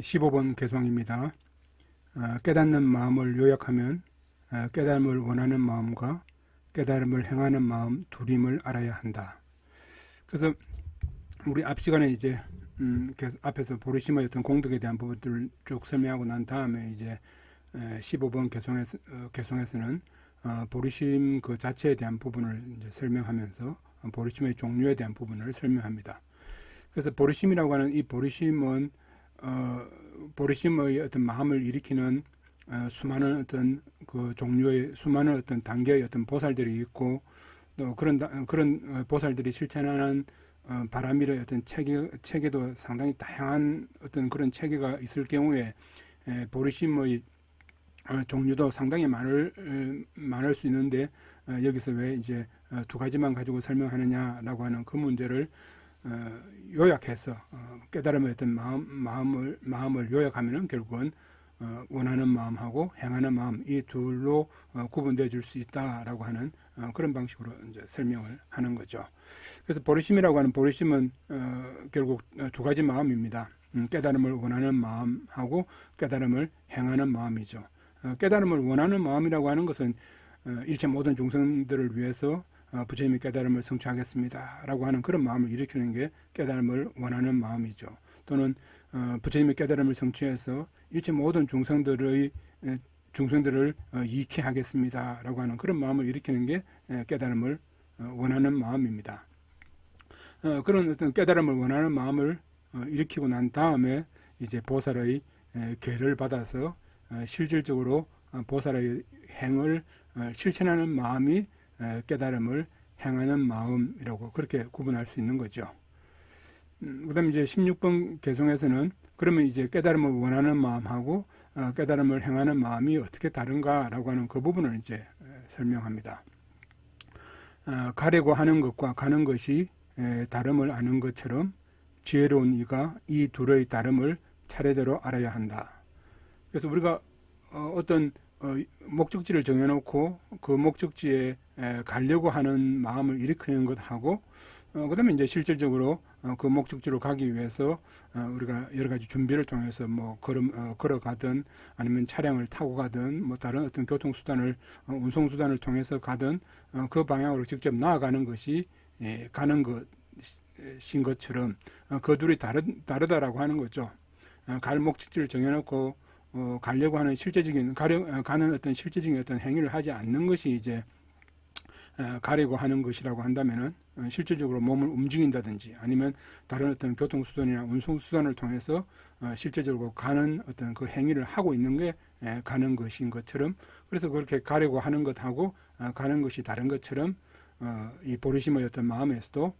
15번 개송입니다. 깨닫는 마음을 요약하면 깨달음을 원하는 마음과 깨달음을 행하는 마음 둘임을 알아야 한다. 그래서 우리 앞 시간에 이제 앞에서 보리심의 어떤 공덕에 대한 부분들을 쭉 설명하고 난 다음에 이제 15번 개송에서는 보리심 그 자체에 대한 부분을 이제 설명하면서 보리심의 종류에 대한 부분을 설명합니다. 그래서 보리심이라고 하는 이 보리심은 보리심의 어떤 마음을 일으키는 수많은 어떤 그 종류의 수많은 어떤 단계의 어떤 보살들이 있고, 또 그런 보살들이 실천하는 바람일의 어떤 체계도 상당히 다양한 어떤 그런 체계가 있을 경우에 보리심의 종류도 상당히 많을 수 있는데, 여기서 왜 이제 두 가지만 가지고 설명하느냐라고 하는 그 문제를 요약해서 깨달음의 어떤 마음을 요약하면은 결국은 원하는 마음하고 행하는 마음 이 둘로 구분되어 줄 수 있다라고 하는 그런 방식으로 이제 설명을 하는 거죠. 그래서 보리심이라고 하는 보리심은 결국 두 가지 마음입니다. 깨달음을 원하는 마음하고 깨달음을 행하는 마음이죠. 깨달음을 원하는 마음이라고 하는 것은 일체 모든 중생들을 위해서 부처님의 깨달음을 성취하겠습니다 라고 하는 그런 마음을 일으키는 게 깨달음을 원하는 마음이죠. 또는 부처님의 깨달음을 성취해서 일체 모든 중생들을 이익해 하겠습니다 라고 하는 그런 마음을 일으키는 게 깨달음을 원하는 마음입니다. 그런 어떤 깨달음을 원하는 마음을 일으키고 난 다음에 이제 보살의 계를 받아서 실질적으로 보살의 행을 실천하는 마음이 깨달음을 행하는 마음이라고 그렇게 구분할 수 있는 거죠. 그 다음에 이제 16번 개송에서는 그러면 이제 깨달음을 원하는 마음하고 깨달음을 행하는 마음이 어떻게 다른가라고 하는 그 부분을 이제 설명합니다. 가려고 하는 것과 가는 것이 다름을 아는 것처럼 지혜로운 이가 이 둘의 다름을 차례대로 알아야 한다. 그래서 우리가 어떤 목적지를 정해놓고 그 목적지에 가려고 하는 마음을 일으키는 것하고 그 다음에 이제 실질적으로 그 목적지로 가기 위해서 우리가 여러 가지 준비를 통해서 뭐 걸어가든 아니면 차량을 타고 가든 뭐 다른 어떤 교통수단을 운송수단을 통해서 가든 그 방향으로 직접 나아가는 것이 가는 것인 것처럼 그 둘이 다르다라고 하는 거죠. 갈 목적지를 정해놓고 가려고 하는 가는 어떤 실제적인 어떤 행위를 하지 않는 것이 이제 가려고 하는 것이라고 한다면은 실질적으로 몸을 움직인다든지 아니면 다른 어떤 교통수단이나 운송수단을 통해서 실제적으로 가는 어떤 그 행위를 하고 있는 게 가는 것인 것처럼, 그래서 그렇게 가려고 하는 것하고 가는 것이 다른 것처럼 이 보리심의 어떤 마음에서도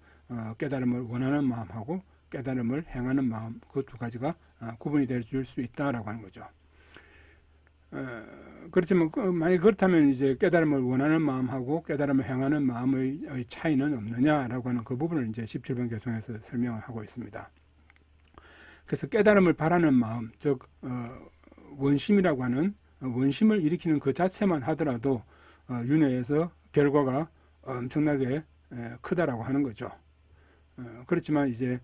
깨달음을 원하는 마음하고 깨달음을 행하는 마음 그 두 가지가 구분이 될 수 있다라고 하는 거죠. 그렇지만 만약 그렇다면 이제 깨달음을 원하는 마음하고 깨달음을 행하는 마음의 차이는 없느냐라고 하는 그 부분을 이제 17번 개송에서 설명을 하고 있습니다. 그래서 깨달음을 바라는 마음, 즉 원심이라고 하는 원심을 일으키는 그 자체만 하더라도 윤회에서 결과가 엄청나게 크다라고 하는 거죠. 그렇지만 이제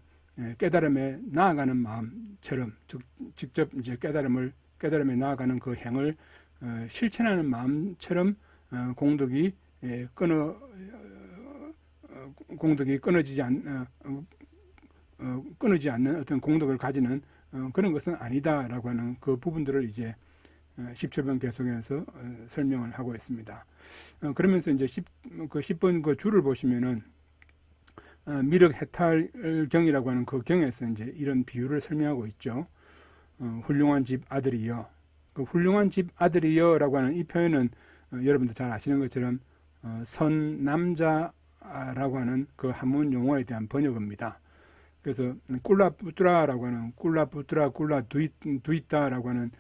깨달음에 나아가는 마음처럼 직접 이제 깨달음에 나아가는 그 행을 실천하는 마음처럼 공덕이 끊어지지 않는 어떤 공덕을 가지는 그런 것은 아니다라고 하는 그 부분들을 이제 17번 개송에서 설명을 하고 있습니다. 그러면서 이제 10번 그 줄을 보시면은 미륵해탈경이라고 하는 그 경에서 이제 이런 비유를 설명하고 있죠. 훌륭한 집 아들이여. 그 훌륭한 집 아들이여라고 하는 이 표현은 여러분도 잘 아시는 것처럼 선남자라고 하는 그 한문 용어에 대한 번역입니다. 그래서 꿀라푸트라라고 하는 꿀라푸트라 꿀라두이타라고 하는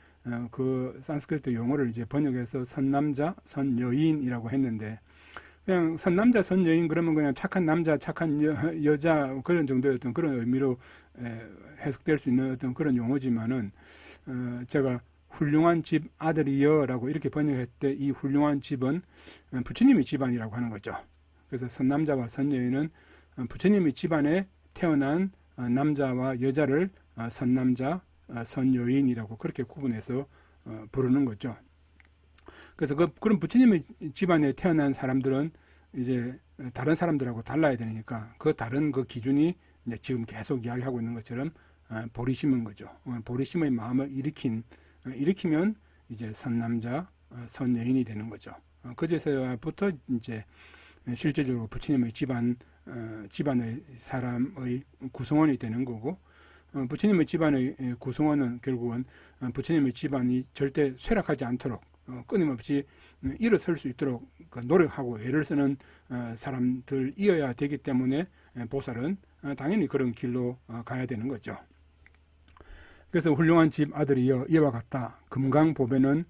그 산스크리트 용어를 이제 번역해서 선남자, 선여인이라고 했는데, 그냥 선남자, 선여인 그러면 그냥 착한 남자, 착한 여자 그런 정도의 어떤 그런 의미로 해석될 수 있는 어떤 그런 용어지만은 제가 훌륭한 집 아들이여라고 이렇게 번역할 때 이 훌륭한 집은 부처님의 집안이라고 하는 거죠. 그래서 선남자와 선여인은 부처님의 집안에 태어난 남자와 여자를 선남자, 선여인이라고 그렇게 구분해서 부르는 거죠. 그래서 그런 부처님의 집안에 태어난 사람들은 이제 다른 사람들하고 달라야 되니까 그 다른 그 기준이 이제 지금 계속 이야기하고 있는 것처럼 보리심인 거죠. 보리심의 마음을 일으키면 이제 선남자, 선여인이 되는 거죠. 그제서부터 이제 실제적으로 부처님의 집안의 사람의 구성원이 되는 거고, 부처님의 집안의 구성원은 결국은 부처님의 집안이 절대 쇠락하지 않도록 끊임없이 일어설 수 있도록 노력하고 애를 쓰는 사람들이어야 되기 때문에 보살은 당연히 그런 길로 가야 되는 거죠. 그래서 훌륭한 집 아들이여 이와 같다. 금강보배는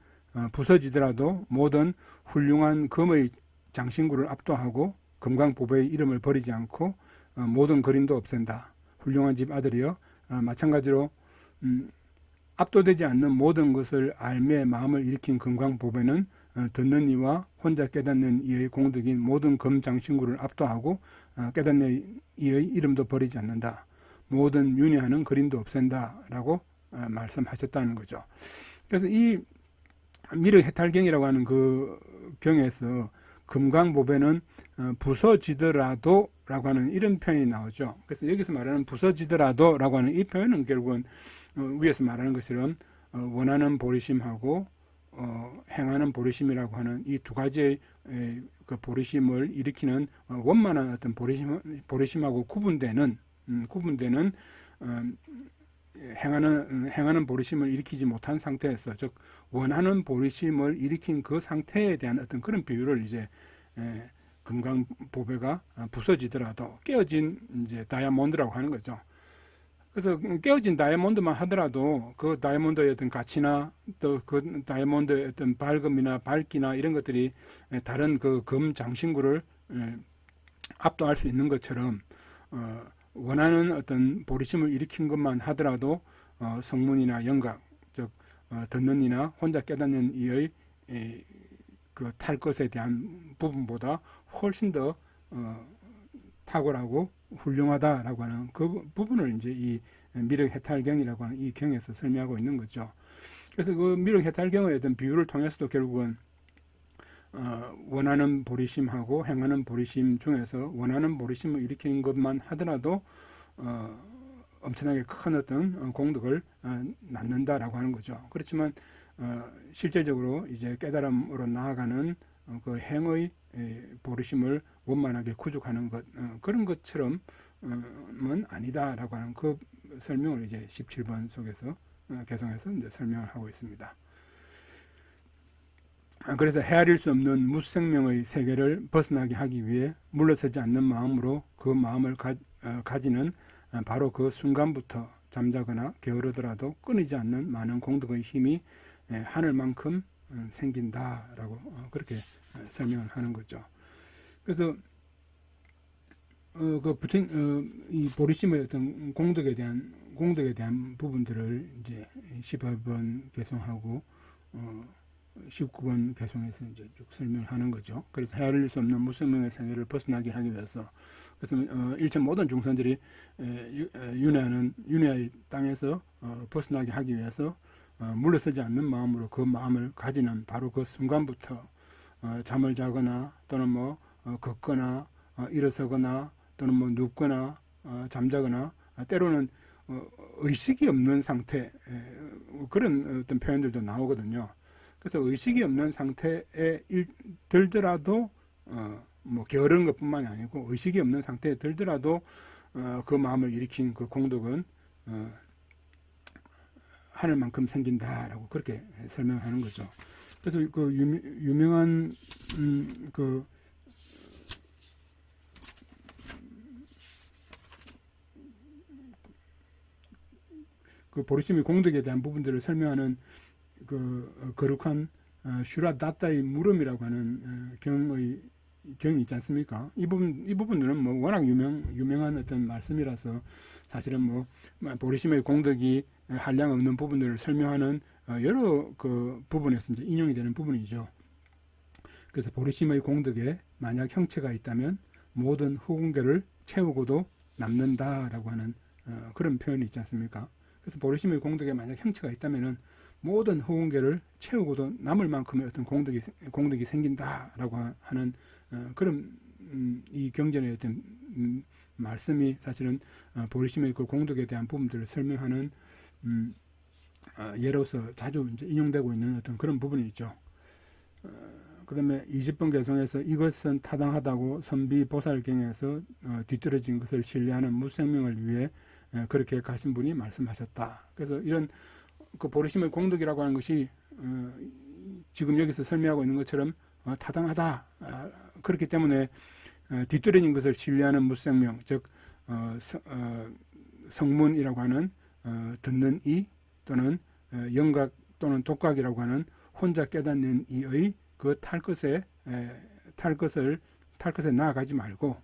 부서지더라도 모든 훌륭한 금의 장신구를 압도하고 금강보배의 이름을 버리지 않고 모든 그림도 없앤다. 훌륭한 집 아들이여 마찬가지로 압도되지 않는 모든 것을 알매 마음을 일으킨 금강보배는 듣는 이와 혼자 깨닫는 이의 공덕인 모든 금장신구를 압도하고 깨닫는 이의 이름도 버리지 않는다. 모든 윤회하는 그림도 없앤다 라고 말씀하셨다는 거죠. 그래서 이 미륵해탈경이라고 하는 그 경에서 금강보배는 부서지더라도 라고 하는 이런 표현이 나오죠. 그래서 여기서 말하는 부서지더라도 라고 하는 이 표현은 결국은 위에서 말하는 것처럼 원하는 보리심하고 행하는 보리심이라고 하는 이 두 가지의 그 보리심을 일으키는 원만한 어떤 보리심하고 구분되는 행하는 보리심을 일으키지 못한 상태에서, 즉 원하는 보리심을 일으킨 그 상태에 대한 어떤 그런 비유를 이제 금강보배가 부서지더라도 깨어진 이제 다이아몬드라고 하는 거죠. 그래서 깨어진 다이아몬드만 하더라도 그 다이아몬드의 어떤 가치나 또 그 다이아몬드의 어떤 밝음이나 밝기나 이런 것들이 다른 그 금 장신구를 압도할 수 있는 것처럼 원하는 어떤 보리심을 일으킨 것만 하더라도 성문이나 영각, 즉 듣는 이나 혼자 깨닫는 이의 그 탈 것에 대한 부분보다 훨씬 더 탁월하고 훌륭하다라고 하는 그 부분을 이제 이 미륵해탈경이라고 하는 이 경에서 설명하고 있는 거죠. 그래서 그 미륵해탈경의 어떤 비유를 통해서도 결국은 원하는 보리심하고 행하는 보리심 중에서 원하는 보리심을 일으키는 것만 하더라도 엄청나게 큰 어떤 공덕을 낳는다라고 하는 거죠. 그렇지만 실제적으로 이제 깨달음으로 나아가는 그 행의 보리심을 원만하게 구축하는 것, 그런 것처럼은 아니다라고 하는 그 설명을 이제 17번 속에서 개성해서 이제 설명을 하고 있습니다. 그래서 헤아릴 수 없는 무생명의 세계를 벗어나게 하기 위해 물러서지 않는 마음으로 그 마음을 가지는 바로 그 순간부터 잠자거나 게으르더라도 끊이지 않는 많은 공덕의 힘이 하늘만큼 생긴다라고 그렇게 설명을 하는 거죠. 그래서 이 보리심의 어떤 공덕에 대한 부분들을 이제 18번 개성하고 19번 개성에서 이제 쭉 설명하는 거죠. 그래서 헤아릴 수 없는 무생명의 세계를 벗어나게 하기 위해서, 그래서 일체 모든 중생들이 윤회의 땅에서 벗어나게 하기 위해서 물러서지 않는 마음으로 그 마음을 가지는 바로 그 순간부터 잠을 자거나 또는 뭐 걷거나 일어서거나 또는 뭐 눕거나 잠자거나 때로는 의식이 없는 상태, 그런 어떤 표현들도 나오거든요. 그래서 의식이 없는 상태에 들더라도 뭐 게으른 것뿐만이 아니고 의식이 없는 상태에 들더라도 그 마음을 일으킨 그 공덕은 하늘만큼 생긴다라고 그렇게 설명하는 거죠. 그래서 그 유명한 그 보리심의 공덕에 대한 부분들을 설명하는 그 거룩한 슈라다타의 물음이라고 하는 경이 있지 않습니까? 이 부분들은 뭐 워낙 유명한 어떤 말씀이라서 사실은 뭐 보리심의 공덕이 한량 없는 부분들을 설명하는 여러 그 부분에서 이제 인용이 되는 부분이죠. 그래서 보리심의 공덕에 만약 형체가 있다면 모든 후궁계를 채우고도 남는다라고 하는 그런 표현이 있지 않습니까? 그래서 보리심의 공덕에 만약 형체가 있다면은 모든 허공계를 채우고도 남을 만큼의 어떤 공덕이 생긴다라고 하는 그런 이 경전의 어떤 말씀이 사실은 보리심의 그 공덕에 대한 부분들을 설명하는 예로서 자주 이제 인용되고 있는 어떤 그런 부분이 있죠. 그 다음에 20번 개성에서 이것은 타당하다고 선비보살경에서 뒤떨어진 것을 신뢰하는 무생명을 위해 그렇게 가신 분이 말씀하셨다. 그래서 이런 그 보리심의 공덕이라고 하는 것이 지금 여기서 설명하고 있는 것처럼 타당하다. 그렇기 때문에 뒤떨어진 것을 신뢰하는 무생명, 즉 성문이라고 하는 듣는 이 또는 영각 또는 독각이라고 하는 혼자 깨닫는 이의 그 탈 것에 나아가지 말고,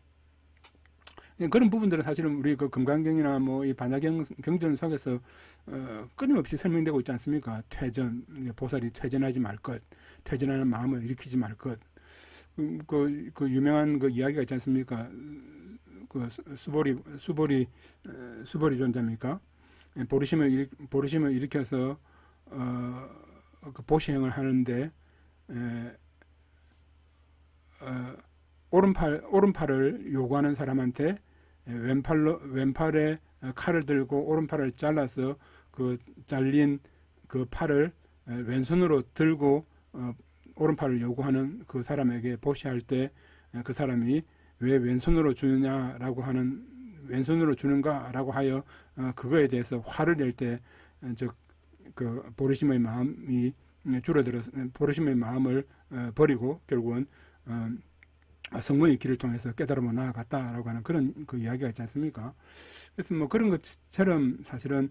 그런 부분들은 사실은 우리 그 금강경이나 뭐 이 반야경 경전 속에서 끊임없이 설명되고 있지 않습니까? 퇴전, 보살이 퇴전하지 말 것, 퇴전하는 마음을 일으키지 말 것. 그 유명한 그 이야기가 있지 않습니까? 그 수보리 존자입니까? 보리심을 일으켜서 그 보시행을 하는데 오른팔을 요구하는 사람한테 왼팔에 칼을 들고 오른팔을 잘라서 그 잘린 그 팔을 왼손으로 들고 오른팔을 요구하는 그 사람에게 보시할 때 그 사람이 왜 왼손으로 주는가라고 하여 그거에 대해서 화를 낼 때 즉 그 보리심의 마음이 줄어들어서 보리심의 마음을 버리고 결국은 성문의 길을 통해서 깨달음으로 나아갔다라고 하는 그런 그 이야기가 있지 않습니까? 그래서 뭐 그런 것처럼 사실은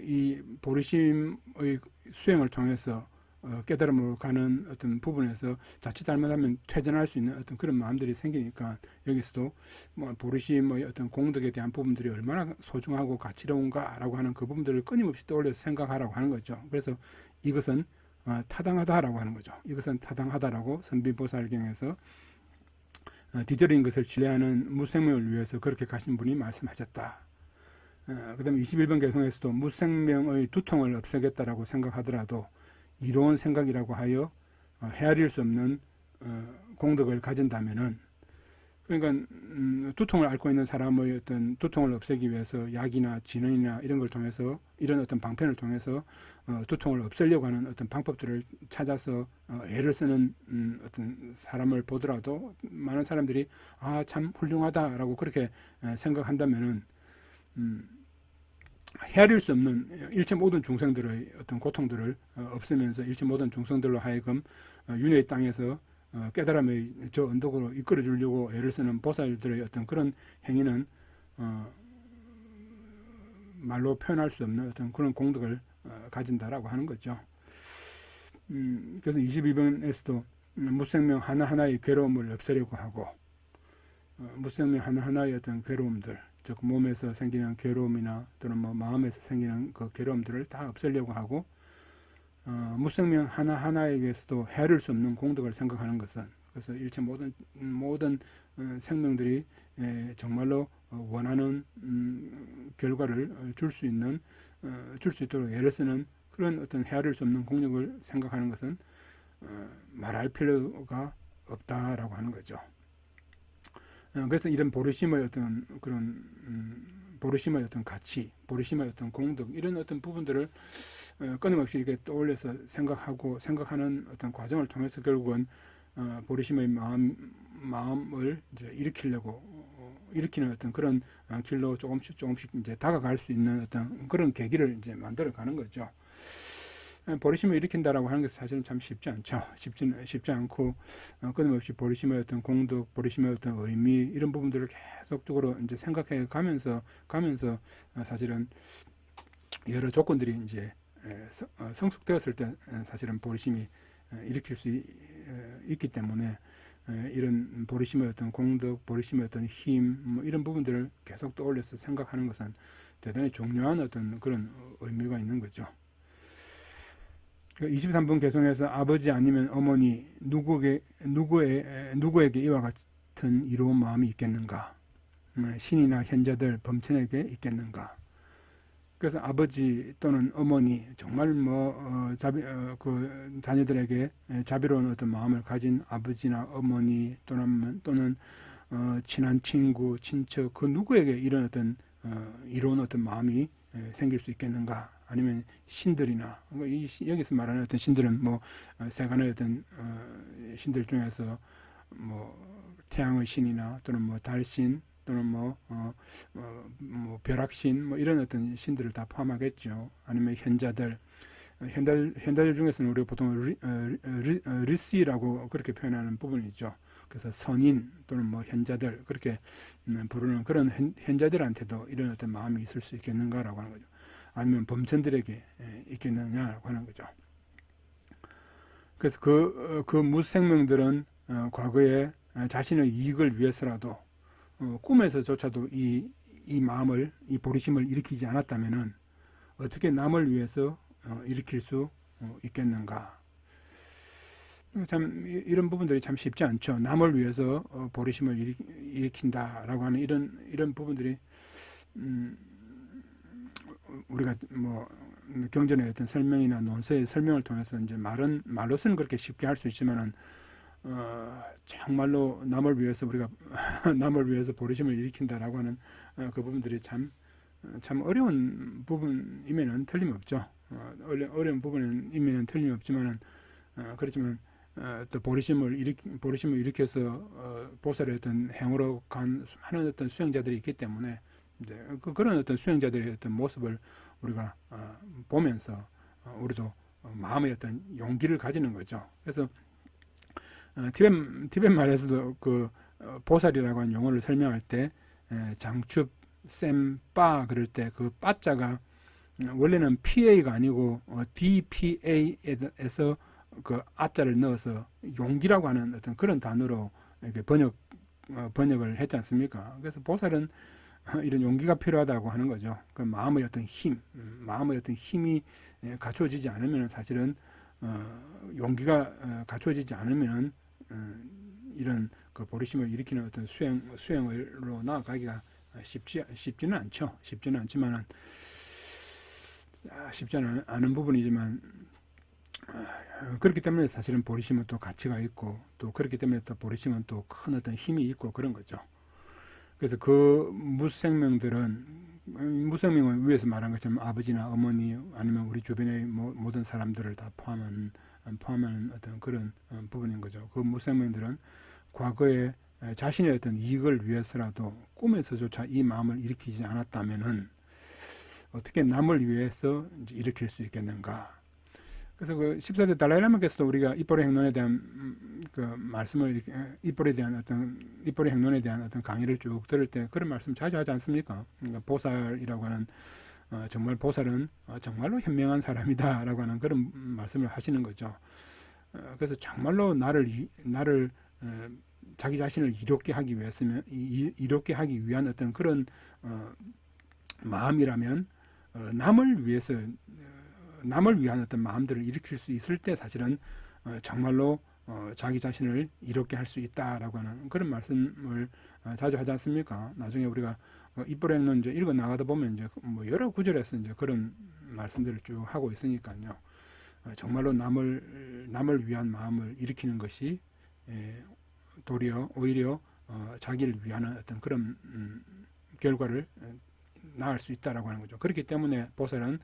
이 보리심의 수행을 통해서 깨달음으로 가는 어떤 부분에서 자칫 잘못하면 퇴전할 수 있는 어떤 그런 마음들이 생기니까 여기서도 뭐 보리심의 어떤 공덕에 대한 부분들이 얼마나 소중하고 가치로운가라고 하는 그 부분들을 끊임없이 떠올려서 생각하라고 하는 거죠. 그래서 이것은 타당하다라고 하는 거죠. 이것은 타당하다라고 선비보살경에서 뒤떨어진 것을 신뢰하는 무생명을 위해서 그렇게 가신 분이 말씀하셨다. 그 다음에 21번 개성에서도 무생명의 두통을 없애겠다라고 생각하더라도 이로운 생각이라고 하여 헤아릴 수 없는 공덕을 가진다면은, 그러니까 두통을 앓고 있는 사람의 어떤 두통을 없애기 위해서 약이나 진원이나 이런 걸 통해서, 이런 어떤 방편을 통해서 두통을 없애려고 하는 어떤 방법들을 찾아서 애를 쓰는 어떤 사람을 보더라도 많은 사람들이 참 훌륭하다라고 그렇게 생각한다면은 헤아릴 수 없는 일체 모든 중생들의 어떤 고통들을 없애면서 일체 모든 중생들로 하여금 윤회의 땅에서 깨달음의 저 언덕으로 이끌어 주려고 애를 쓰는 보살들의 어떤 그런 행위는 말로 표현할 수 없는 어떤 그런 공덕을 가진다라고 하는 거죠. 그래서 22번에서도 무생명 하나하나의 괴로움을 없애려고 하고, 무생명 하나하나의 어떤 괴로움들, 즉 몸에서 생기는 괴로움이나 또는 뭐 마음에서 생기는 그 괴로움들을 다 없애려고 하고, 무생명 하나하나에게서도 헤아릴 수 없는 공덕을 생각하는 것은, 그래서 일체 모든 생명들이 정말로 원하는 결과를 줄 수 있도록 애를 쓰는 그런 어떤 헤아릴 수 없는 공덕을 생각하는 것은 말할 필요가 없다라고 하는 거죠. 그래서 이런 보리심의 어떤 그런 보리심의 어떤 가치, 보리심의 어떤 공덕, 이런 어떤 부분들을 끊임없이 이렇게 떠올려서 생각하는 어떤 과정을 통해서 결국은 보리심의 마음을 이제 일으키는 어떤 그런 길로 조금씩 이제 다가갈 수 있는 어떤 그런 계기를 이제 만들어 가는 거죠. 보리심을 일으킨다라고 하는 것은 사실은 참 쉽지 않죠. 쉽지 않고 끊임없이 보리심의 어떤 공덕, 보리심의 어떤 의미, 이런 부분들을 계속적으로 이제 생각해 가면서 사실은 여러 조건들이 이제 성숙되었을 때 사실은 보리심이 일으킬 수 있기 때문에 이런 보리심의 어떤 공덕, 보리심의 어떤 힘, 뭐 이런 부분들을 계속 떠올려서 생각하는 것은 대단히 중요한 어떤 그런 의미가 있는 거죠. 23번 개성에서 아버지 아니면 어머니 누구에게 이와 같은 이로운 마음이 있겠는가? 신이나 현자들 범천에게 있겠는가? 그래서 아버지 또는 어머니 정말 그 자녀들에게 자비로운 어떤 마음을 가진 아버지나 어머니 또는 친한 친구, 친척 그 누구에게 이런 어떤 이로운 어떤 마음이 생길 수 있겠는가? 아니면 신들이나 여기서 말하는 어떤 신들은 세간의 어떤 신들 중에서 태양의 신이나 또는 달신 또는 벼락신 이런 어떤 신들을 다 포함하겠죠. 아니면 현자들 중에서는 우리가 보통 리시라고 그렇게 표현하는 부분이 있죠. 그래서 선인 또는 현자들 그렇게 부르는 그런 현자들한테도 이런 어떤 마음이 있을 수 있겠는가라고 하는 거죠. 아니면 범천들에게 있겠느냐라고 하는 거죠. 그래서 그 무생명들은 과거에 자신의 이익을 위해서라도 꿈에서조차도 이 마음을, 이 보리심을 일으키지 않았다면은 어떻게 남을 위해서 일으킬 수 있겠는가? 참 이런 부분들이 참 쉽지 않죠. 남을 위해서 보리심을 일으킨다라고 하는 이런 부분들이 우리가 경전의 어떤 설명이나 논서의 설명을 통해서 이제 말로서는 그렇게 쉽게 할 수 있지만은 정말로 남을 위해서 우리가 남을 위해서 보리심을 일으킨다라고 하는 그 부분들이 참 어려운 부분이면은 틀림없죠. 어려운 부분이면은 틀림없지만은 그렇지만 또 보리심을 일으켜서 보살의 어떤 행으로 간 많은 어떤 수행자들이 있기 때문에 이제 그런 어떤 수행자들의 어떤 모습을 우리가 보면서 우리도 마음의 어떤 용기를 가지는 거죠. 그래서 티벳 말에서도 그 보살이라고 하는 용어를 설명할 때 장축 셈빠 그럴 때 그 빠자가 원래는 PA가 아니고 DPA에서 그 아자를 넣어서 용기라고 하는 어떤 그런 단어로 이렇게 번역을 했지 않습니까? 그래서 보살은 이런 용기가 필요하다고 하는 거죠. 그 마음의 어떤 힘이 갖춰지지 않으면 사실은 용기가 갖춰지지 않으면 이런 그 보리심을 일으키는 어떤 수행으로 나아가기가 쉽지는 않죠. 쉽지는 않지만은 쉽지 않은 부분이지만 그렇기 때문에 사실은 보리심은 또 가치가 있고 또 그렇기 때문에 또 보리심은 또 큰 어떤 힘이 있고 그런 거죠. 그래서 그 무생명을 위해서 말한 것처럼 아버지나 어머니 아니면 우리 주변의 모든 사람들을 다 포함하는 어떤 그런 부분인 거죠. 그 무생명들은 과거에 자신의 어떤 이익을 위해서라도 꿈에서조차 이 마음을 일으키지 않았다면은 어떻게 남을 위해서 일으킬 수 있겠는가? 그래서 그 14세 달라이라마께서도 우리가 입벌의 행론에 대한 그 말씀을 입벌의 행론에 대한 어떤 강의를 쭉 들을 때 그런 말씀 자주 하지 않습니까? 그러니까 보살이라고 하는 정말 보살은 정말로 현명한 사람이다라고 하는 그런 말씀을 하시는 거죠. 그래서 정말로 나를 자기 자신을 이롭게 하기 위한 어떤 그런 마음이라면 남을 위한 어떤 마음들을 일으킬 수 있을 때 사실은 정말로 자기 자신을 이롭게 할 수 있다라고 하는 그런 말씀을 자주 하지 않습니까? 나중에 우리가 입벌의 행론 이제 읽어 나가다 보면 이제 여러 구절에서 이제 그런 말씀들을 쭉 하고 있으니까요. 정말로 남을 위한 마음을 일으키는 것이 오히려 자기를 위한 어떤 그런 결과를 낳을 수 있다라고 하는 거죠. 그렇기 때문에 보살은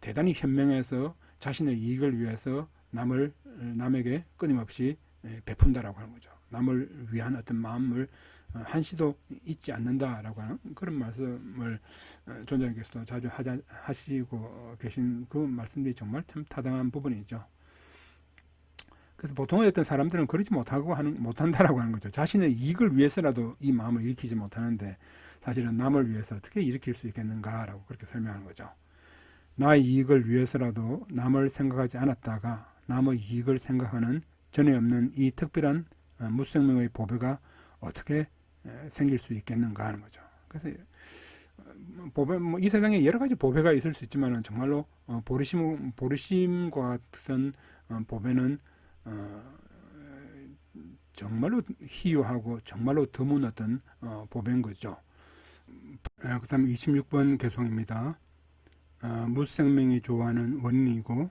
대단히 현명해서 자신의 이익을 위해서 남에게 끊임없이 베푼다라고 하는 거죠. 남을 위한 어떤 마음을 한시도 잊지 않는다라고 하는 그런 말씀을 존자님께서도 자주 하시고 계신 그 말씀들이 정말 참 타당한 부분이죠. 그래서 보통의 어떤 사람들은 그러지 못한다라고 하는 거죠. 자신의 이익을 위해서라도 이 마음을 일으키지 못하는데 사실은 남을 위해서 어떻게 일으킬 수 있겠는가라고 그렇게 설명하는 거죠. 나의 이익을 위해서라도 남을 생각하지 않았다가 남의 이익을 생각하는 전에 없는 이 특별한 무생명의 보배가 어떻게 생길 수 있겠는가 하는 거죠. 그래서 이 세상에 여러 가지 보배가 있을 수 있지만 정말로 보리심과 같은 보배는 정말로 희유하고 정말로 드문 어떤 보배인 거죠. 그 다음에 26번 개송입니다. 무생명이 좋아하는 원인이고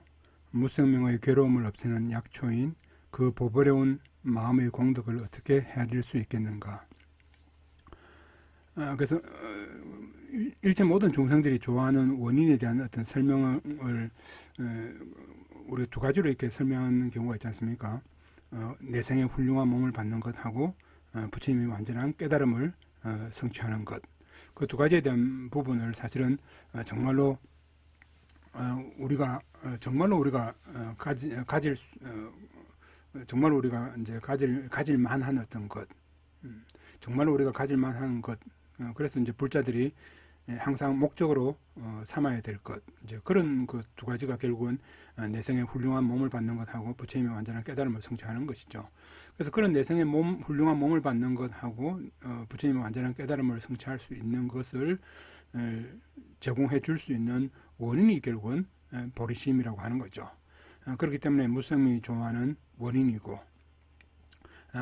무생명의 괴로움을 없애는 약초인 그 보배로운 마음의 공덕을 어떻게 헤아릴 수 있겠는가. 그래서 일체 모든 중생들이 좋아하는 원인에 대한 어떤 설명을 우리가 두 가지로 이렇게 설명하는 경우가 있지 않습니까? 내생의 훌륭한 몸을 받는 것하고 부처님의 완전한 깨달음을 성취하는 것. 그 두 가지에 대한 부분을 사실은 정말로 우리가 정말로 우리가 이제 가질 만한 어떤 것, 정말로 우리가 가질 만한 것. 그래서 이제 불자들이 항상 목적으로 삼아야 될 것, 이제 그런 그 두 가지가 결국은 내생의 훌륭한 몸을 받는 것하고 부처님의 완전한 깨달음을 성취하는 것이죠. 그래서 그런 내생의 훌륭한 몸을 받는 것하고 부처님의 완전한 깨달음을 성취할 수 있는 것을 제공해 줄 수 있는 원인이 결국은 보리심이라고 하는 거죠. 그렇기 때문에 무생명이 좋아하는 원인이고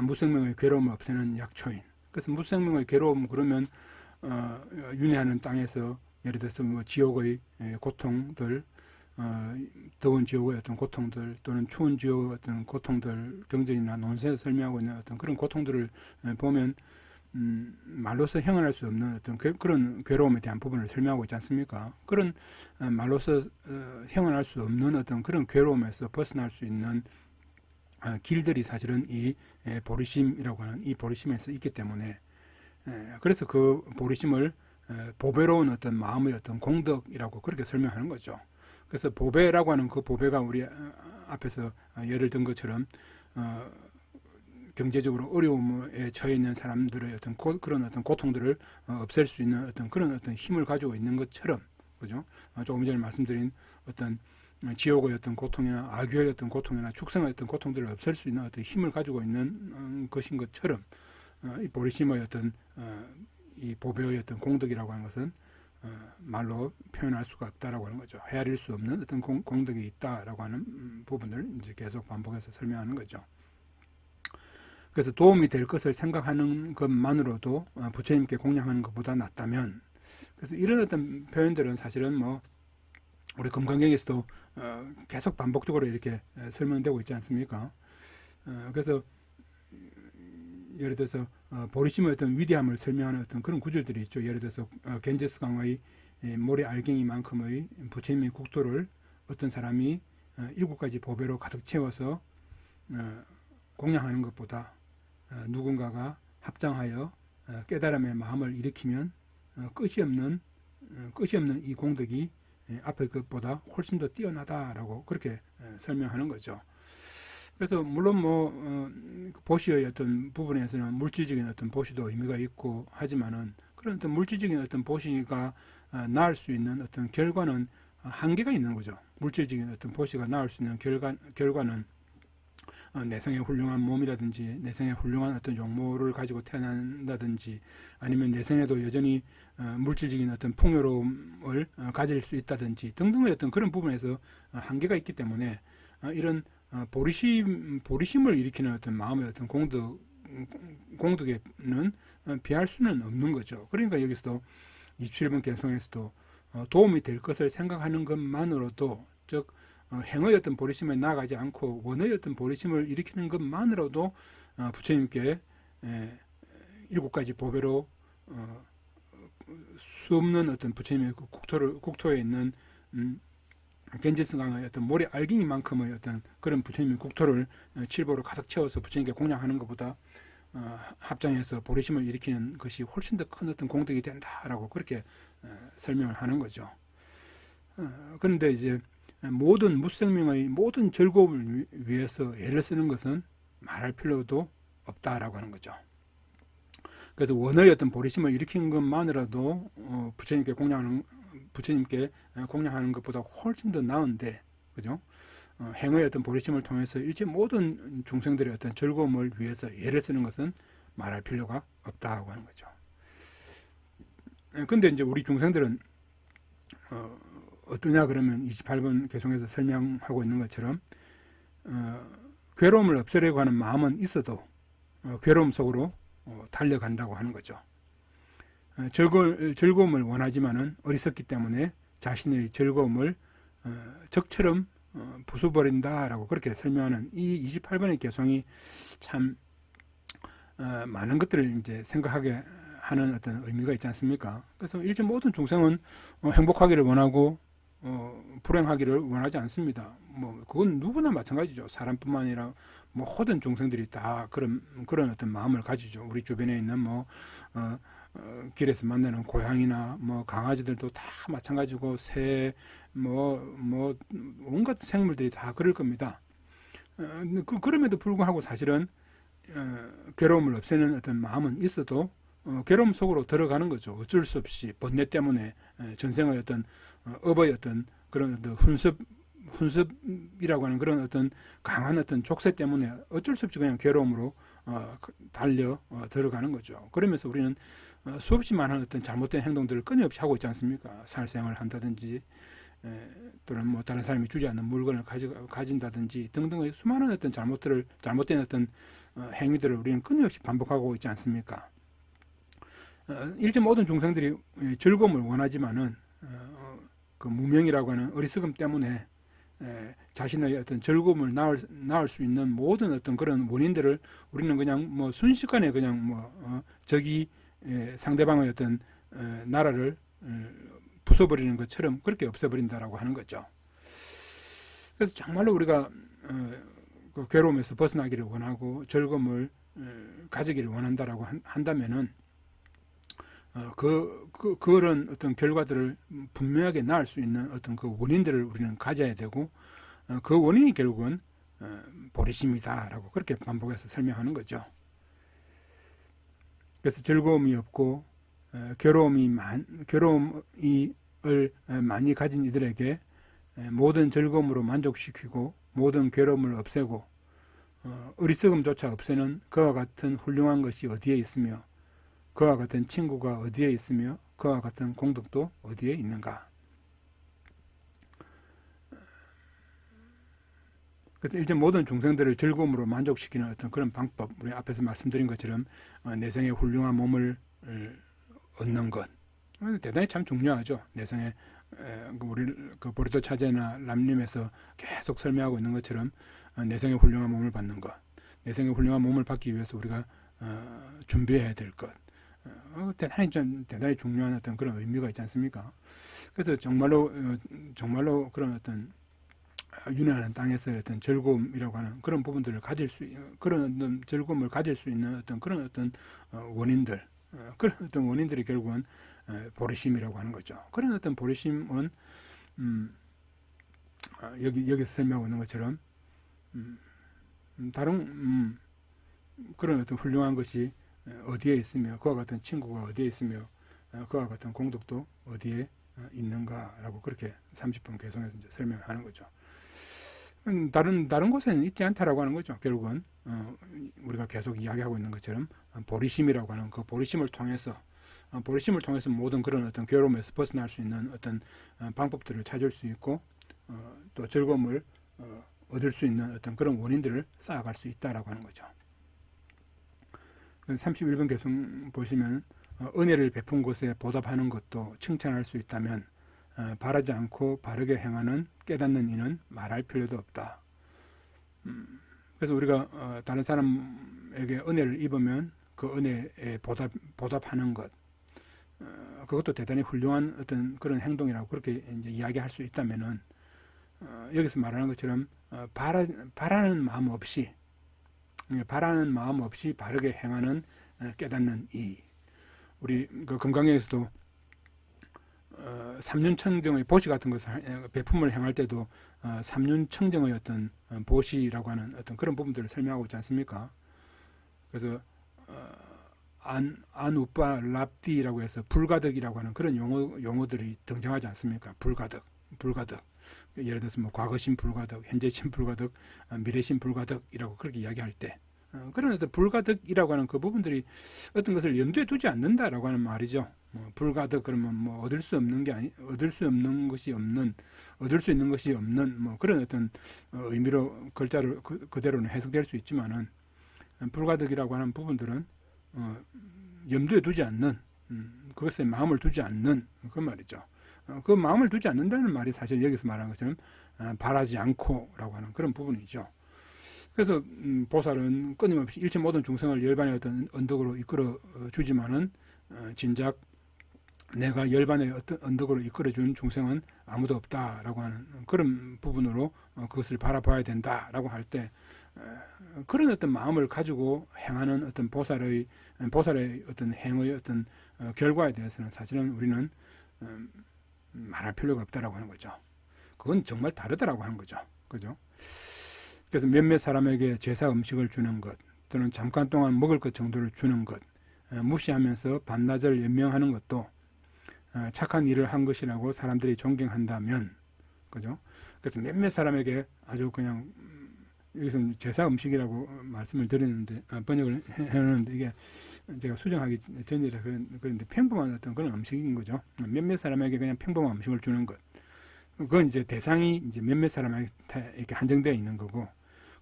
무생명의 괴로움을 없애는 약초인. 그래서 무생명의 괴로움 그러면 윤회하는 땅에서 예를 들어서 뭐 지옥의 고통들, 더운 지옥의 어떤 고통들 또는 추운 지옥의 어떤 고통들 경전이나 논세에 설명하고 있는 어떤 그런 고통들을 보면 말로서 형언할 수 없는 어떤 그런 괴로움에 대한 부분을 설명하고 있지 않습니까? 그런 말로서 형언할 수 없는 어떤 그런 괴로움에서 벗어날 수 있는 길들이 사실은 이 보리심이라고 하는 이 보리심에서 있기 때문에 그래서 그 보리심을 보배로운 어떤 마음의 어떤 공덕이라고 그렇게 설명하는 거죠. 그래서 보배라고 하는 그 보배가 우리 앞에서 예를 든 것처럼 경제적으로 어려움에 처해 있는 사람들의 어떤 그런 어떤 고통들을 없앨 수 있는 어떤 그런 어떤 힘을 가지고 있는 것처럼, 그죠? 조금 전에 말씀드린 어떤 지옥의 어떤 고통이나 악유의 어떤 고통이나 축생의 어떤 고통들을 없앨 수 있는 어떤 힘을 가지고 있는 것인 것처럼 이 보리심의 어떤 이 보배의 어떤 공덕이라고 하는 것은 말로 표현할 수가 없다라고 하는 거죠. 헤아릴 수 없는 어떤 공덕이 있다라고 하는 부분을 이제 계속 반복해서 설명하는 거죠. 그래서 도움이 될 것을 생각하는 것만으로도 부처님께 공양하는 것보다 낫다면, 그래서 이런 어떤 표현들은 사실은 뭐 우리 금강경에서도 계속 반복적으로 이렇게 설명되고 있지 않습니까? 그래서 예를 들어서 보리심의 어떤 위대함을 설명하는 어떤 그런 구절들이 있죠. 예를 들어서 겐제스 강의 모래 알갱이만큼의 부처님의 국토를 어떤 사람이 7가지 보배로 가득 채워서 공양하는 것보다 누군가가 합장하여 깨달음의 마음을 일으키면 끝이 없는 이 공덕이 앞의 것보다 훨씬 더 뛰어나다라고 그렇게 설명하는 거죠. 그래서 물론 뭐 보시의 어떤 부분에서는 물질적인 어떤 보시도 의미가 있고 하지만은 그런 어떤 물질적인 어떤 보시가 낳을 수 있는 어떤 결과는 한계가 있는 거죠. 물질적인 어떤 보시가 낳을 수 있는 결과는 내생의 훌륭한 몸이라든지 내생의 훌륭한 어떤 용모를 가지고 태어난다든지 아니면 내생에도 여전히 물질적인 어떤 풍요로움을 가질 수 있다든지 등등의 어떤 그런 부분에서 한계가 있기 때문에 이런 보리심을 일으키는 어떤 마음의 어떤 공덕에는 비할 수는 없는 거죠. 그러니까 여기서도 27번 개송에서도 도움이 될 것을 생각하는 것만으로도, 즉 행의 어떤 보리심에 나아가지 않고 원의 어떤 보리심을 일으키는 것만으로도 부처님께 7가지 보배로 수없는 어떤 부처님의 국토에 있는 겐제스강의 어떤 모래 알갱이만큼의 어떤 그런 부처님의 국토를 칠보로 가득 채워서 부처님께 공양하는 것보다 합장해서 보리심을 일으키는 것이 훨씬 더 큰 어떤 공덕이 된다라고 그렇게 설명을 하는 거죠. 그런데 이제 모든 무생명의 모든 즐거움을 위해서 애를 쓰는 것은 말할 필요도 없다라고 하는 거죠. 그래서 원의 어떤 보리심을 일으키는 것만으로도 부처님께 공양하는 것보다 훨씬 더 나은데, 그죠? 행의 어떤 보리심을 통해서 일체 모든 중생들의 어떤 즐거움을 위해서 애를 쓰는 것은 말할 필요가 없다고 하는 거죠. 근데 이제 우리 중생들은 어떠냐 그러면 28번 개송에서 설명하고 있는 것처럼 괴로움을 없애려고 하는 마음은 있어도 괴로움 속으로 달려간다고 하는 거죠. 즐거움을 원하지만은 어리석기 때문에 자신의 즐거움을 적처럼 부숴버린다라고 그렇게 설명하는 이 28번의 개송이 참 많은 것들을 이제 생각하게 하는 어떤 의미가 있지 않습니까? 그래서 일체 모든 중생은 행복하기를 원하고 불행하기를 원하지 않습니다. 뭐 그건 누구나 마찬가지죠. 사람뿐만 아니라 뭐 모든 중생들이 다 그런 어떤 마음을 가지죠. 우리 주변에 있는 길에서 만나는 고양이나 뭐 강아지들도 다 마찬가지고 새 온갖 생물들이 다 그럴 겁니다. 그럼에도 불구하고 사실은 괴로움을 없애는 어떤 마음은 있어도 괴로움 속으로 들어가는 거죠. 어쩔 수 없이 번뇌 때문에 전생의 어떤 업의 어떤 그런 어떤 훈습이라고 하는 그런 어떤 강한 어떤 족쇄 때문에 어쩔 수 없이 그냥 괴로움으로 달려 들어가는 거죠. 그러면서 우리는 수없이 많은 어떤 잘못된 행동들을 끊임없이 하고 있지 않습니까? 살생을 한다든지 또는 뭐 다른 사람이 주지 않는 물건을 가진다든지 등등의 수많은 어떤 잘못된 어떤 행위들을 우리는 끊임없이 반복하고 있지 않습니까? 일체 모든 중생들이 즐거움을 원하지만은 그 무명이라고 하는 어리석음 때문에 자신의 어떤 즐거움을 낳을 수 있는 모든 어떤 그런 원인들을 우리는 그냥 뭐 순식간에 그냥 저기 상대방의 어떤 나라를 부숴버리는 것처럼 그렇게 없애버린다라고 하는 거죠. 그래서 정말로 우리가 그 괴로움에서 벗어나기를 원하고 즐거움을 가지기를 원한다라고 한다면은 그런 어떤 결과들을 분명하게 낳을 수 있는 어떤 그 원인들을 우리는 가져야 되고 그 원인이 결국은 보리심이다라고 그렇게 반복해서 설명하는 거죠. 그래서 즐거움이 없고 괴로움을 많이 가진 이들에게 모든 즐거움으로 만족시키고 모든 괴로움을 없애고 어리석음조차 없애는 그와 같은 훌륭한 것이 어디에 있으며 그와 같은 친구가 어디에 있으며 그와 같은 공덕도 어디에 있는가. 그래서 일제 모든 중생들을 즐거움으로 만족시키는 어떤 그런 방법, 우리 앞에서 말씀드린 것처럼 내생의 훌륭한 몸을 얻는 것 대단히 참 중요하죠. 내생의 우리 그 보리도 차제나 람림에서 계속 설명하고 있는 것처럼 내생의 훌륭한 몸을 받는 것, 내생의 훌륭한 몸을 받기 위해서 우리가 준비해야 될 것, 대단히 중요한 어떤 그런 의미가 있지 않습니까? 그래서 정말로 그런 어떤 윤회하는 땅에서의 어떤 즐거움이라고 하는 그런 부분들을 그런 어떤 즐거움을 가질 수 있는 어떤 그런 어떤 원인들, 그런 어떤 원인들이 결국은 보리심이라고 하는 거죠. 그런 어떤 보리심은 여기서 설명하고 있는 것처럼 다른 그런 어떤 훌륭한 것이 어디에 있으며 그와 같은 친구가 어디에 있으며 그와 같은 공덕도 어디에 있는가라고 그렇게 30번 개성에서 이제 설명하는 거죠. 다른 곳에는 있지 않다라고 하는 거죠. 결국은 우리가 계속 이야기하고 있는 것처럼 보리심이라고 하는 그 보리심을 통해서 모든 그런 어떤 괴로움에서 벗어날 수 있는 어떤 방법들을 찾을 수 있고 또 즐거움을 얻을 수 있는 어떤 그런 원인들을 쌓아갈 수 있다라고 하는 거죠. 31번 개성 보시면 은혜를 베푼 것에 보답하는 것도 칭찬할 수 있다면 바라지 않고 바르게 행하는 깨닫는 이는 말할 필요도 없다. 그래서 우리가 다른 사람에게 은혜를 입으면 그 은혜에 보답하는 것, 그것도 대단히 훌륭한 어떤 그런 행동이라고 그렇게 이제 이야기할 수 있다면은 여기서 말하는 것처럼 바라는 마음 없이 바르게 행하는 깨닫는 이, 우리 그 금강경에서도 삼륜청정의 보시 같은 것을 배품을 행할 때도 삼륜청정의 어떤 보시라고 하는 어떤 그런 부분들을 설명하고 있지 않습니까? 그래서 안우빠 랍디라고 해서 불가덕이라고 하는 그런 용어들이 등장하지 않습니까? 불가덕. 예를 들어서 뭐 과거심 불가덕, 현재심 불가덕, 미래심 불가덕이라고 그렇게 이야기할 때 그런 어떤 불가덕이라고 하는 그 부분들이 어떤 것을 염두에 두지 않는다라고 하는 말이죠. 불가덕 그러면 뭐 얻을 수 있는 것이 없는 뭐 그런 어떤 의미로 글자를 그대로는 해석될 수 있지만은 불가덕이라고 하는 부분들은 염두에 두지 않는 그것에 마음을 두지 않는 그 말이죠. 그 마음을 두지 않는다는 말이 사실 여기서 말하는 것처럼 바라지 않고라고 하는 그런 부분이죠. 그래서 보살은 끊임없이 일체 모든 중생을 열반의 어떤 언덕으로 이끌어 주지만은 진작 내가 열반의 어떤 언덕으로 이끌어준 중생은 아무도 없다라고 하는 그런 부분으로 그것을 바라봐야 된다라고 할 때 그런 어떤 마음을 가지고 행하는 어떤 보살의 어떤 행의 어떤 결과에 대해서는 사실은 우리는 말할 필요가 없다라고 하는 거죠. 그건 정말 다르다라고 하는 거죠. 그죠? 그래서 몇몇 사람에게 제사 음식을 주는 것 또는 잠깐 동안 먹을 것 정도를 주는 것 무시하면서 반나절 연명하는 것도 착한 일을 한 것이라고 사람들이 존경한다면, 그죠? 그래서 몇몇 사람에게 아주 그냥 여기서 제사 음식이라고 말씀을 드렸는데 번역을 해놓는데 이게 제가 수정하기 전이라 그런데 평범한 어떤 그런 음식인 거죠. 몇몇 사람에게 그냥 평범한 음식을 주는 것. 그건 이제 대상이 이제 몇몇 사람에게 이렇게 한정되어 있는 거고,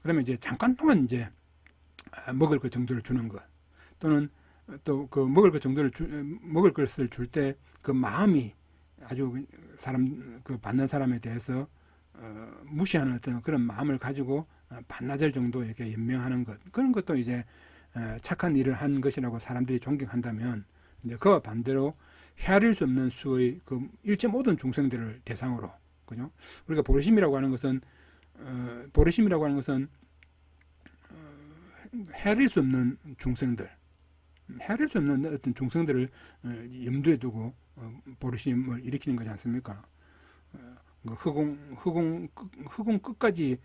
그다음에 이제 잠깐 동안 이제 먹을 것 정도를 주는 것, 또는 또 그 먹을 것 정도를 먹을 것을 줄 때 그 마음이 아주 사람 그 받는 사람에 대해서 무시하는 어떤 그런 마음을 가지고 반나절 정도 이렇게 연명하는 것, 그런 것도 이제 착한 일을 한 것이라고 사람들이 존경한다면, 이제 그와 반대로 헤아릴 수 없는 수의 그 일체 모든 중생들을 대상으로, 그죠? 우리가 보리심이라고 하는 것은 헤아릴 수 없는 중생들, 헤아릴 수 없는 어떤 중생들을 염두에 두고 보리심을 일으키는 거지 않습니까? 흑공 끝까지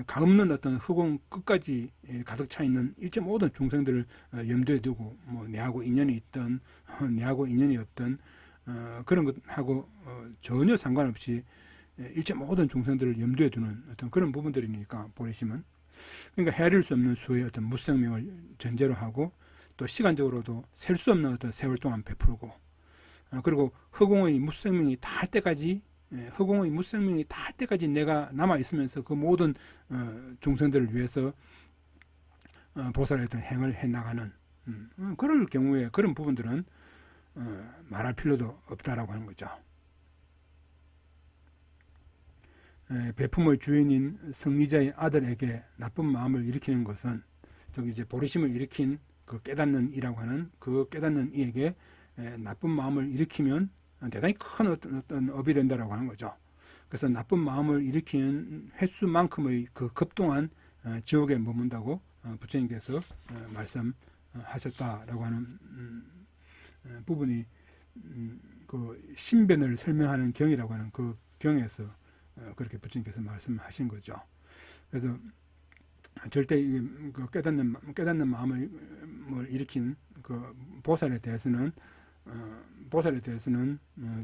가없는 어떤 흑공 끝까지 가득 차 있는 일체 모든 중생들을 염두에 두고 뭐 내하고 인연이 있든 내하고 인연이 없든 그런 것하고 전혀 상관없이 일체 모든 중생들을 염두에 두는 어떤 그런 부분들이니까 보리심은, 그러니까 헤아릴 수 없는 수의 어떤 무생명을 전제로 하고 또 시간적으로도 셀 수 없는 어떤 세월 동안 베풀고 그리고 흑공의 무생명이 다할 때까지 내가 남아 있으면서 그 모든 중생들을 위해서 보살의 어떤 행을 해 나가는 그럴 경우에 그런 부분들은 말할 필요도 없다라고 하는 거죠. 베품의 주인인 승리자의 아들에게 나쁜 마음을 일으키는 것은 저기 이제 보리심을 일으킨 그 깨닫는 이라고 하는 그 깨닫는 이에게 나쁜 마음을 일으키면 대단히 큰 어떤 업이 된다라고 하는 거죠. 그래서 나쁜 마음을 일으키는 횟수만큼의 그 급동안 지옥에 머문다고 부처님께서 말씀하셨다라고 하는 부분이 그 신변을 설명하는 경이라고 하는 그 경에서 그렇게 부처님께서 말씀하신 거죠. 그래서 절대 그 깨닫는 마음을 일으킨 그 보살에 대해서는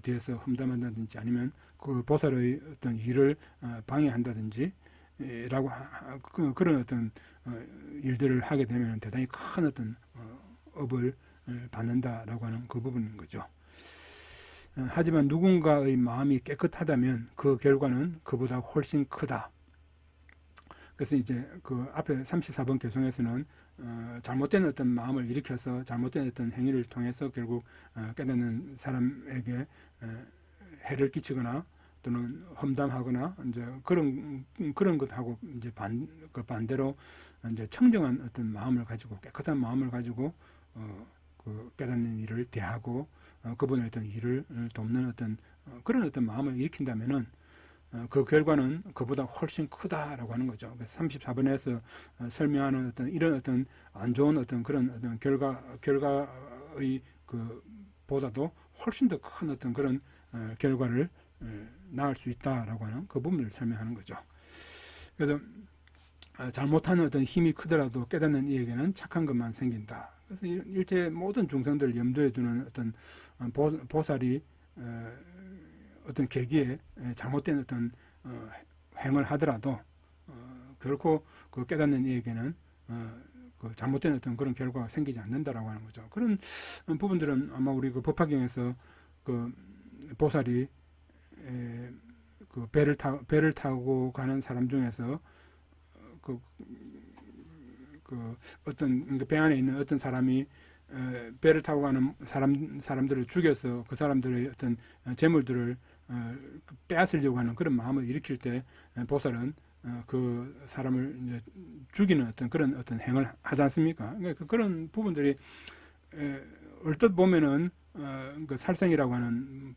뒤에서 험담한다든지 아니면 그 보살의 어떤 일을 방해한다든지 라고 그런 어떤 일들을 하게 되면 대단히 큰 어떤 업을 받는다라고 하는 그 부분인 거죠. 하지만 누군가의 마음이 깨끗하다면 그 결과는 그보다 훨씬 크다. 그래서 이제 그 앞에 34번 개송에서는 잘못된 어떤 마음을 일으켜서 잘못된 어떤 행위를 통해서 결국 깨닫는 사람에게 해를 끼치거나 또는 험담하거나 이제 그런 것하고 이제 반대로 이제 청정한 어떤 마음을 가지고 깨끗한 마음을 가지고 그 깨닫는 일을 대하고 그분의 어떤 일을 돕는 어떤 그런 어떤 마음을 일으킨다면은 그 결과는 그보다 훨씬 크다라고 하는 거죠. 그래서 34번에서 설명하는 어떤 이런 어떤 안 좋은 어떤 그런 어떤 결과의 그 보다도 훨씬 더 큰 어떤 그런 결과를 낳을 수 있다라고 하는 그 부분을 설명하는 거죠. 그래서 잘못하는 어떤 힘이 크더라도 깨닫는 이에게는 착한 것만 생긴다. 그래서 일체 모든 중생들을 염두에 두는 어떤 보살이 어떤 계기에 잘못된 어떤 행을 하더라도 결코 그 깨닫는 이에게는 그 잘못된 어떤 그런 결과가 생기지 않는다라고 하는 거죠. 그런 부분들은 아마 우리 그 법화경에서 그 보살이 그 배를 타고 가는 사람 중에서 그 어떤 배 안에 있는 어떤 사람이 배를 타고 가는 사람들을 죽여서 그 사람들의 어떤 재물들을 빼앗으려고 하는 그런 마음을 일으킬 때 보살은 그 사람을 이제 죽이는 어떤 그런 어떤 행을 하지 않습니까? 그러니까 그런 부분들이 얼뜻 보면은 그 살생이라고 하는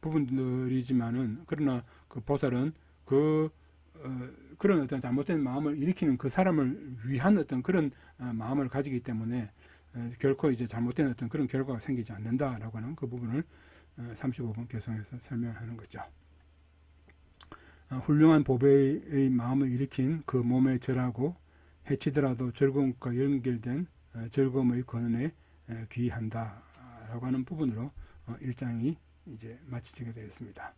부분들이지만은, 그러나 그 보살은 그런 어떤 잘못된 마음을 일으키는 그 사람을 위한 어떤 그런 마음을 가지기 때문에 결코 이제 잘못된 어떤 그런 결과가 생기지 않는다라고 하는 그 부분을 35번 개성에서 설명하는 거죠. 훌륭한 보배의 마음을 일으킨 그 몸에 절하고 해치더라도 즐거움과 연결된 즐거움의 근원에 귀한다라고 하는 부분으로 1장이 이제 마치게 되었습니다.